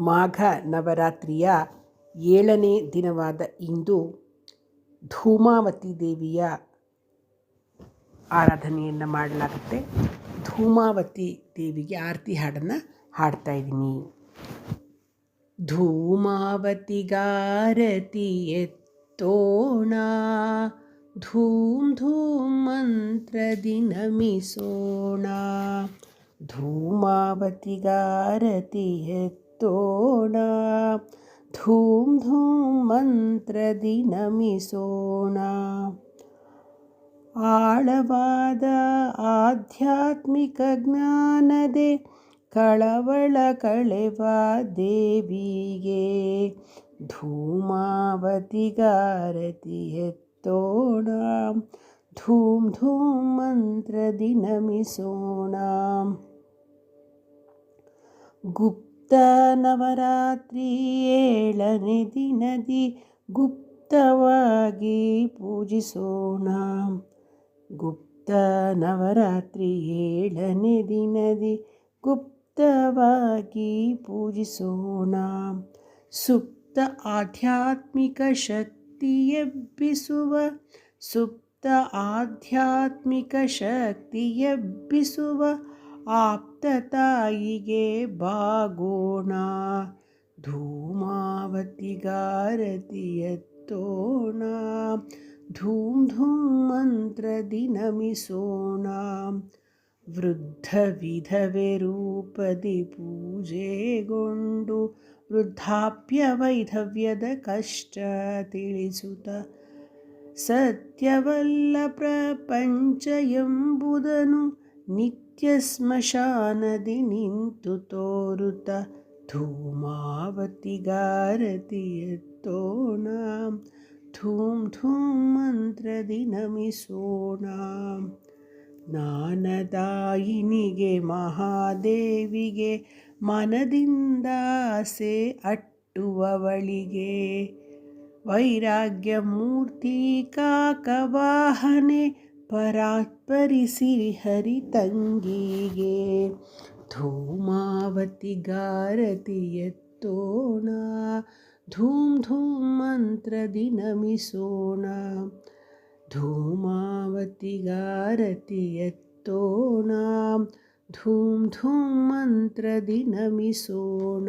ಮಾಘ ನವರಾತ್ರಿಯ 7ನೇ ದಿನವಾದ ಇಂದು ಧೂಮಾವತಿ ದೇವಿಯ ಆರಾಧನೆಯನ್ನು ಮಾಡಲಾಗುತ್ತೆ. ಧೂಮಾವತಿ ದೇವಿಗೆ ಆರತಿ ಹಾಡನ್ನು ಹಾಡ್ತಾ ಇದ್ದೀನಿ. ಧೂಮಾವತಿಗಾರತಿ ಎತ್ತೋಣ, ಧೂಮ್ ಧೂಮ್ ಮಂತ್ರದಿ ನಮಿಸೋಣ. ಧೂಮಾವತಿಗಾರತಿ ಎತ್ತೋಣ, ಧೂಮ್ ಧೂಮ್ ಮಂತ್ರದಿ ನಮಿಸೋಣ. ಆಳವಾದ ಆಧ್ಯಾತ್ಮಿಕ ಜ್ಞಾನದೆ ಕಳವಳ ಕಳೆವ ದೇವಿಗೆ ಧೂಮಾವತಿಗಾರತಿ ಎತ್ತೋಣ, ಧೂಮ್ ಧೂಮ್ ಮಂತ್ರದಿ ನಮಿಸೋಣ. ಗುಪ್ತ ನವರಾತ್ರಿ 7ನೇ ದಿನದಿ ಗುಪ್ತವಾಗಿ ಪೂಜಿಸೋಣ. ಗುಪ್ತ ನವರಾತ್ರಿ 7ನೇ ದಿನದಿ ಗುಪ್ತವಾಗಿ ಪೂಜಿಸೋಣ. ಸುಪ್ತ ಆಧ್ಯಾತ್ಮಿಕ ಶಕ್ತಿ ಎಬ್ಬಿಸುವ, ಸುಪ್ತ ಆಧ್ಯಾತ್ಮಿಕ ಶಕ್ತಿ ಎಬ್ಬಿಸುವ ಆಪ್ತ ತಾಯಿಗೆ ಬಾಗೋಣ. ಧೂಮಾವತಿಗಾರತಿ ಎತ್ತೋಣ, ಧೂಮ್ ಧೂಮ್ ಮಂತ್ರದಿ ನಮಿಸೋಣ. ವೃದ್ಧ ವಿಧವೆ ರೂಪದಿ ಪೂಜೆಗೊಂಡು ವೃದ್ಧಾಪ್ಯ ವೈಧವ್ಯದ ಕಷ್ಟ ತಿಳಿಸುತ್ತ, ಸತ್ಯವಲ್ಲ ಪ್ರಪಂಚ ಎಂಬುದನ್ನು ನಿತ್ಯ ಸ್ಮಶಾನದಿ ನಿಂತು ತೋರುತ್ತ, ಧೂಮಾವತಿಗಾರತಿ ಎತ್ತೋಣ, ಧೂಮ್ ಧೂಮ್ ಮಂತ್ರದಿ ನಮಿಸೋಣ. ಜ್ಞಾನದಾಯಿನಿಗೆ ಮಹಾದೇವಿಗೆ ಮನದಿಂದ ಆಸೆ ಅಟ್ಟುವವಳಿಗೆ, ವೈರಾಗ್ಯ ಮೂರ್ತಿ ಕಾಕವಾಹನೆ ಪರಾತ್ಪರಿ ಸಿರಿಹರಿ ತಂಗಿಗೆ ಧೂಮಾವತಿಗಾರತಿ ಎತ್ತೋಣ, ಧೂಮ್ ಧೂಮ್ ಮಂತ್ರದಿ ನಮಿಸೋಣ. ಧೂಮಾವತಿಗಾರತಿ ಎತ್ತೋಣ, ಧೂಮ್ ಧೂಮ್ ಮಂತ್ರದಿ ನಮಿಸೋಣ.